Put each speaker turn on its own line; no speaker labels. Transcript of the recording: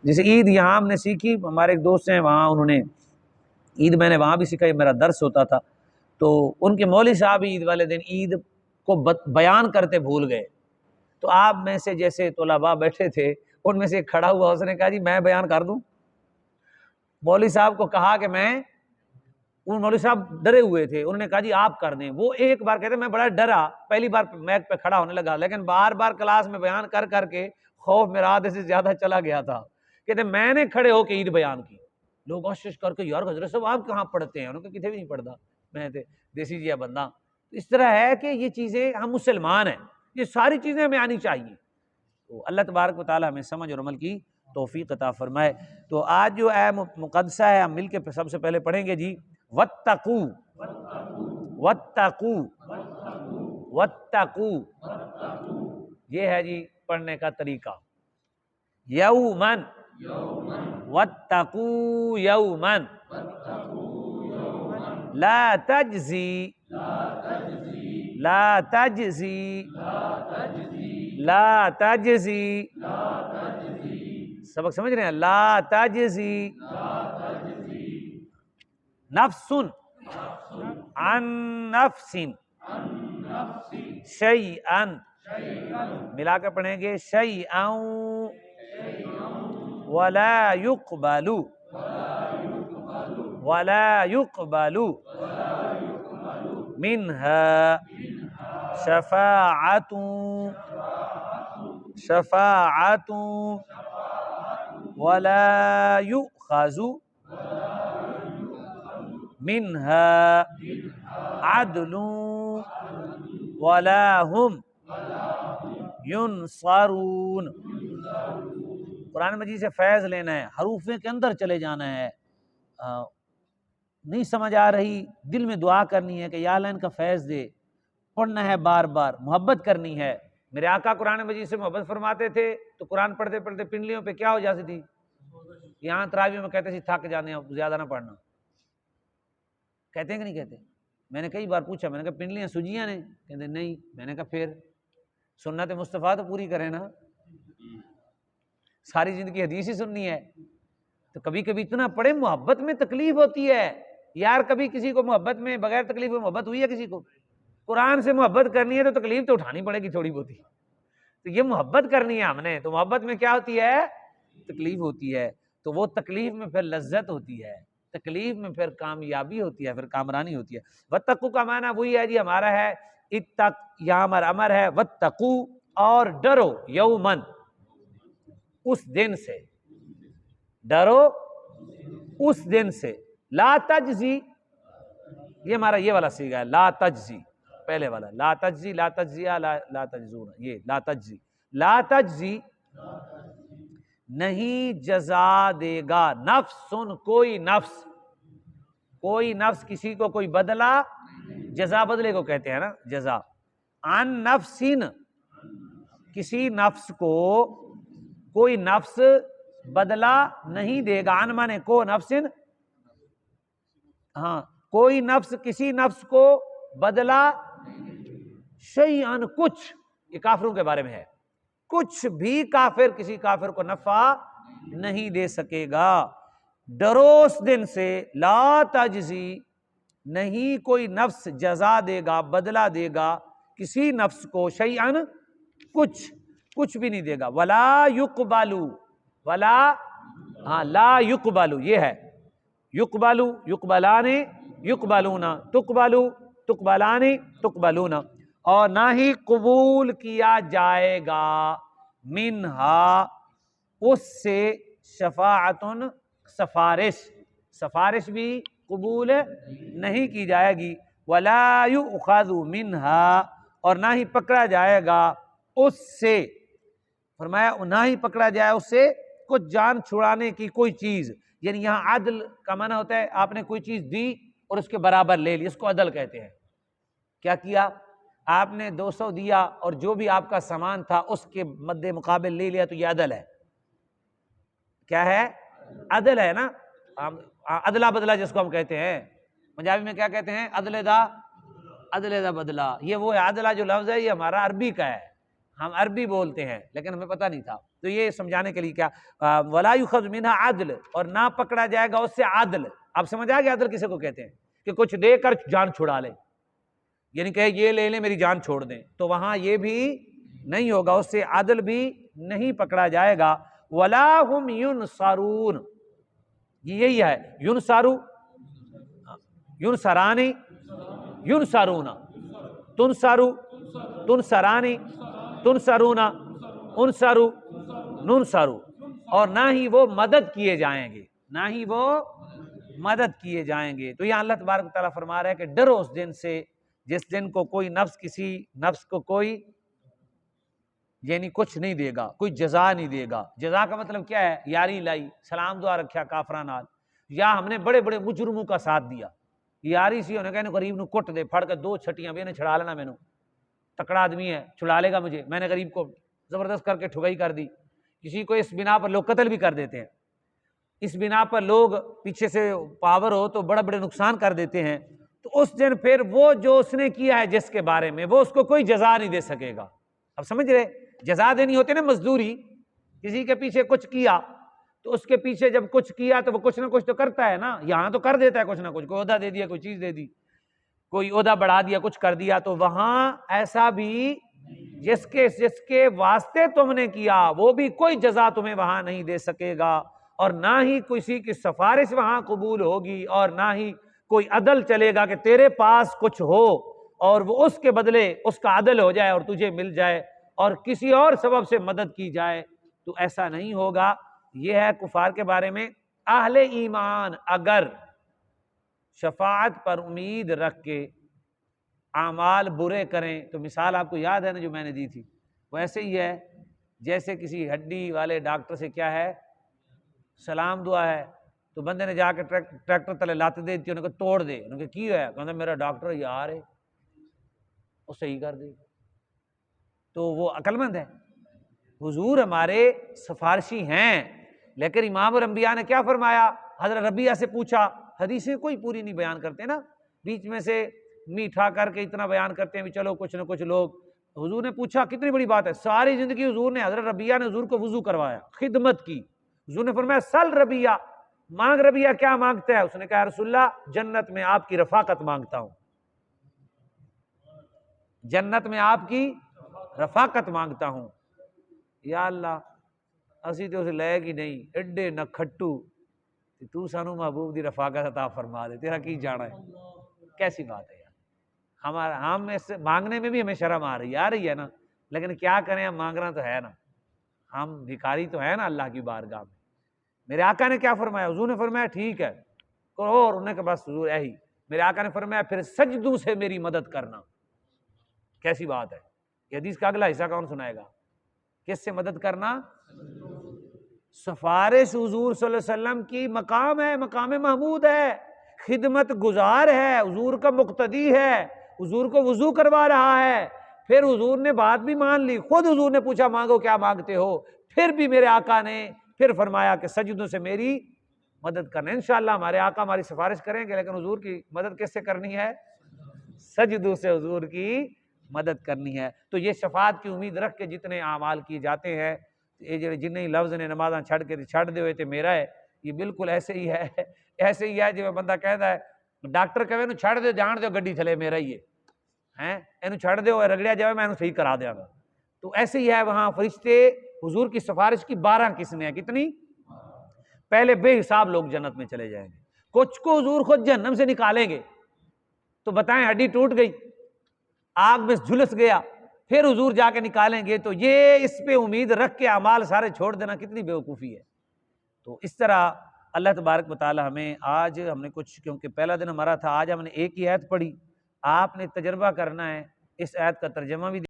جیسے عید یہاں ہم نے سیکھی، ہمارے ایک دوست ہیں وہاں، انہوں نے عید میں نے وہاں بھی سیکھا، میرا درس ہوتا تھا، تو ان کے مولوی صاحب عید والے دن عید کو بیان کرتے بھول گئے، تو آپ میں سے جیسے طلباء بیٹھے تھے ان میں سے ایک کھڑا ہوا، اس نے کہا جی میں بیان کر دوں۔ مولوی صاحب کو کہا کہ میں، ان مولوی صاحب ڈرے ہوئے تھے، انہوں نے کہا جی آپ کر دیں۔ وہ ایک بار کہتے میں بڑا ڈرا، پہلی بار میک پہ کھڑا ہونے لگا، لیکن بار بار کلاس میں بیان کر کر کے خوف میرا آدھے سے زیادہ چلا گیا تھا۔ کہتے میں نے کھڑے ہو کے عید بیان کی، لوگ کوشش کر کے یار حضرت صاحب آپ کہاں پڑھتے ہیں؟ انہوں نے کتنے بھی نہیں پڑھتا، میں دیسی جیا بندہ۔ اس طرح ہے کہ یہ چیزیں، ہم مسلمان ہیں، یہ ساری چیزیں ہمیں آنی چاہیے۔ تو اللہ تبارک و تعالی ہمیں سمجھ اور عمل کی توفیق عطا فرمائے۔ تو آج جو ہے مقدسہ ہے، ہم مل کے سب سے پہلے پڑھیں گے جی واتقوا، واتقوا، واتقوا، یہ ہے جی پڑھنے کا طریقہ۔ یومن، واتقوا یومن لا تجزی، لا تجزی، لا تجزی، سبق سمجھ رہے ہیں؟ لا تجزی نفس عن نفس شیئا، ملا کر پڑھیں گے شیئا ولا يقبل، ولا يقبل منها شفاعة، شفاعة ولا يؤخذ منها عدل ولا هم ينصرون۔ قرآن مجید سے فیض لینا ہے، حروفیں کے اندر چلے جانا ہے، نہیں سمجھ آ رہی، دل میں دعا کرنی ہے کہ یا اللہ ان کا فیض دے، پڑھنا ہے بار بار، محبت کرنی ہے۔ میرے آقا قرآن مجید سے محبت فرماتے تھے تو قرآن پڑھتے پڑھتے پنڈلیوں پہ کیا ہو جاتی تھی؟ یہاں تراویح میں کہتے تھے تھک جانے ہیں، زیادہ نہ پڑھنا، کہتے ہیں کہ نہیں کہتے؟ میں نے کئی بار پوچھا، میں نے کہا پنڈلیاں سجیاں نے؟ کہتے نہیں۔ میں نے کہا پھر سنت مصطفیٰ تو پوری کریں نا، ساری زندگی حدیث ہی سننی ہے، تو کبھی کبھی اتنا پڑھے۔ محبت میں تکلیف ہوتی ہے یار، کبھی کسی کو محبت میں بغیر تکلیف میں محبت ہوئی ہے کسی کو؟ قرآن سے محبت کرنی ہے تو تکلیف تو اٹھانی پڑے گی تھوڑی بہت ہی، تو یہ محبت کرنی ہے ہم نے، تو محبت میں کیا ہوتی ہے؟ تکلیف ہوتی ہے، تو وہ تکلیف میں پھر لذت ہوتی ہے، تکلیف میں پھر کامیابی ہوتی ہے، پھر کامرانی ہوتی ہے۔ واتقوا کا معنی وہی ہے جی ہمارا ہے اتق، یہاں ہمارا امر ہے واتقوا، اور ڈرو، یومن، اس دن سے، ڈرو اس دن سے، لا تجزی، یہ ہمارا یہ والا صیغہ ہے، لا تجزی، پہلے والا لا تجزی، لا تجزیہ، لا تجزون، یہ لا تجزی، لا تجزی نہیں جزا دے گا، نفس، کوئی نفس، کوئی نفس کسی کو کوئی بدلہ، جزا بدلے کو کہتے ہیں نا جزا، عن نفس، کسی نفس کو کوئی نفس بدلہ نہیں دے گا، عن مانے کو نفس، ہاں کوئی نفس کسی نفس کو بدلہ، شیئن کچھ، یہ کافروں کے بارے میں ہے، کچھ بھی کافر کسی کافر کو نفع نہیں دے سکے گا۔ ڈرو اس دن سے، لا تجزی، نہیں کوئی نفس جزا دے گا، بدلہ دے گا کسی نفس کو، شیئن کچھ بھی نہیں دے گا، ولا یقبلو، ولا، ہاں لا یقبلو یہ ہے، یقبلو، یقبلان، یقبلون، تقبلو، تقبلان، تقبلون، اور نہ ہی قبول کیا جائے گا، منہا، اس سے، شفاعتن، سفارش، سفارش بھی قبول نہیں کی جائے گی، ولا یؤخذ منہا، اور نہ ہی پکڑا جائے گا اس سے، فرمایا نہ ہی پکڑا جائے اس سے کچھ جان چھڑانے کی کوئی چیز، یعنی یہاں عدل کا معنی ہوتا ہے آپ نے کوئی چیز دی اور اس کے برابر لے لی، اس کو عدل کہتے ہیں۔ کیا کیا آپ نے؟ 200 دیا اور جو بھی آپ کا سامان تھا اس کے مد مقابل لے لیا، تو یہ عدل ہے۔ کیا ہے؟ عدل ہے نا، عدلہ بدلہ جس کو ہم کہتے ہیں، پنجابی میں کیا کہتے ہیں؟ عدل دا بدلہ، یہ وہ ہے عدلہ جو لفظ ہے، یہ ہمارا عربی کا ہے، ہم عربی بولتے ہیں لیکن ہمیں پتہ نہیں تھا، تو یہ سمجھانے کے لیے کیا ولا یؤخذ منها عدل، اور نہ پکڑا جائے گا اس سے عدل۔ اب سمجھ آ گیا عدل کسے کو کہتے ہیں؟ کہ کچھ دے کر جان چھڑا لے، یعنی کہ یہ لے لیں میری جان چھوڑ دیں، تو وہاں یہ بھی نہیں ہوگا، اس سے عدل بھی نہیں پکڑا جائے گا۔ ولا هم ینصرون، یہی ہے ینصرو، ینصرانی، ینصرون، تنصرو، تنصرانی، تنصرون، انصرو، ننصرو، اور نہ ہی وہ مدد کیے جائیں گے، نہ ہی وہ مدد کیے جائیں گے۔ تو یہ اللہ تبارک و تعالیٰ فرما رہا ہے کہ ڈرو اس دن سے جس دن کو کوئی نفس کسی نفس کو کوئی یعنی کچھ نہیں دے گا، کوئی جزا نہیں دے گا۔ جزا کا مطلب کیا ہے؟ یاری لائی، سلام دعا رکھیا کافراں نال، یا ہم نے بڑے بڑے مجرموں کا ساتھ دیا، یاری سی انہیں کہنے غریب نو کٹ دے پھڑ کے 2 چھٹیاں بھی انہیں چھڑا لینا، مینوں تکڑا آدمی ہے چھڑا لے گا مجھے، میں نے غریب کو زبردست کر کے ٹھگائی کر دی۔ کسی کو اس بنا پر لوگ قتل بھی کر دیتے ہیں، اس بنا پر لوگ پیچھے سے پاور ہو تو بڑا بڑے نقصان کر دیتے ہیں۔ تو اس دن پھر وہ جو اس نے کیا ہے جس کے بارے میں، وہ اس کو کوئی جزا نہیں دے سکے گا۔ اب سمجھ رہے؟ جزا دینی ہوتی نا مزدوری، کسی کے پیچھے کچھ کیا تو اس کے پیچھے جب کچھ کیا تو وہ کچھ نہ کچھ تو کرتا ہے نا، یہاں تو کر دیتا ہے کچھ نہ کچھ، کوئی عہدہ دے دیا، کوئی چیز دے دی، کوئی عہدہ بڑھا دیا، کچھ کر دیا، تو وہاں ایسا بھی جس کے واسطے تم نے کیا وہ بھی کوئی جزا تمہیں وہاں نہیں دے سکے گا، اور نہ ہی کسی کی سفارش وہاں قبول ہوگی، اور نہ ہی کوئی عدل چلے گا کہ تیرے پاس کچھ ہو اور وہ اس کے بدلے اس کا عدل ہو جائے اور تجھے مل جائے اور کسی اور سبب سے مدد کی جائے، تو ایسا نہیں ہوگا۔ یہ ہے کفار کے بارے میں۔ اہل ایمان اگر شفاعت پر امید رکھ کے اعمال برے کریں تو مثال آپ کو یاد ہے نا جو میں نے دی تھی، وہ ایسے ہی ہے جیسے کسی ہڈی والے ڈاکٹر سے کیا ہے سلام دعا ہے، تو بندے نے جا کے ٹریکٹر تلے لات دے دی، انہوں نے کہا توڑ دے، انہوں نے کہا کی ہے؟ کہا میرا ڈاکٹر یار ہے، وہ صحیح کر دے، تو وہ عقل مند ہے۔ حضور ہمارے سفارشی ہیں، لیکن امام الانبیاء نے کیا فرمایا؟ حضرت ربیعہ سے پوچھا، حدیثیں کوئی پوری نہیں بیان کرتے نا، بیچ میں سے میٹھا کر کے اتنا بیان کرتے ہیں بھی چلو کچھ نہ کچھ لوگ۔ حضور نے پوچھا کتنی بڑی بات ہے، ساری زندگی حضور نے، حضرت ربیعہ نے حضور کو وضو کروایا، خدمت کی۔ حضور نے فرمایا سل ربیعہ، مانگ ربیعہ، کیا مانگتا ہے؟ اس نے کہا رسول اللہ جنت میں آپ کی رفاقت مانگتا ہوں، جنت میں آپ کی رفاقت مانگتا ہوں۔ یا اللہ اسی تو اسے لے گی نہیں، ایڈے نہ کھٹو، تو سانو محبوب دی رفاقت عطا فرما دے، تیرا کی جانا ہے؟ کیسی بات ہے یار، ہمارا ہم اس مانگنے میں بھی ہمیں شرم آ رہی ہے نا، لیکن کیا کریں، ہم مانگنا تو ہے نا، ہم بھکاری تو ہے نا اللہ کی بارگاہ میں۔ میرے آقا نے کیا فرمایا؟ حضور نے فرمایا ٹھیک ہے کرو، اور انہیں کہ بس حضور یہی، میرے آقا نے فرمایا پھر سجدوں سے میری مدد کرنا۔ کیسی بات ہے؟ یہ حدیث کا اگلا حصہ کون سنائے گا؟ کس سے مدد کرنا؟ سفارش حضور صلی اللہ علیہ وسلم کی مقام ہے، مقام محمود ہے، خدمت گزار ہے، حضور کا مقتدی ہے، حضور کو وضو کروا رہا ہے، پھر حضور نے بات بھی مان لی، خود حضور نے پوچھا مانگو کیا مانگتے ہو، پھر بھی میرے آقا نے پھر فرمایا کہ سجدوں سے میری مدد کرنا۔ انشاءاللہ ہمارے آقا ہماری سفارش کریں گے، لیکن حضور کی مدد کس سے کرنی ہے؟ سجدوں سے حضور کی مدد کرنی ہے۔ تو یہ شفاعت کی امید رکھ کے جتنے اعمال کیے جاتے ہیں، یہ جن لفظ نے نمازاں چھڑ دے ہوئے تھے میرا ہے، یہ بالکل ایسے ہی ہے، ایسے ہی ہے جو بندہ کہتا ہے ڈاکٹر کہے نو چھڑ دے، جان دے گڈی تھلے میرا ہی ہے، اینو چھڑ دے رگڑیا جائے میں صحیح کرا دیا گا۔ تو ایسے ہی ہے وہاں فرشتے حضور کی سفارش کی 12 قسمیں ہیں، کتنی؟ پہلے بے حساب لوگ جنت میں چلے جائیں گے، کچھ کو حضور خود جہنم سے نکالیں گے، تو بتائیں ہڈی ٹوٹ گئی، آگ میں جھلس گیا، پھر حضور جا کے نکالیں گے، تو یہ اس پہ امید رکھ کے اعمال سارے چھوڑ دینا کتنی بیوقوفی ہے۔ تو اس طرح اللہ تبارک و تعالی ہمیں، آج ہم نے کچھ، کیونکہ پہلا دن ہمارا تھا، آج ہم نے ایک ہی آیت پڑھی، آپ نے تجربہ کرنا ہے، اس آیت کا ترجمہ بھی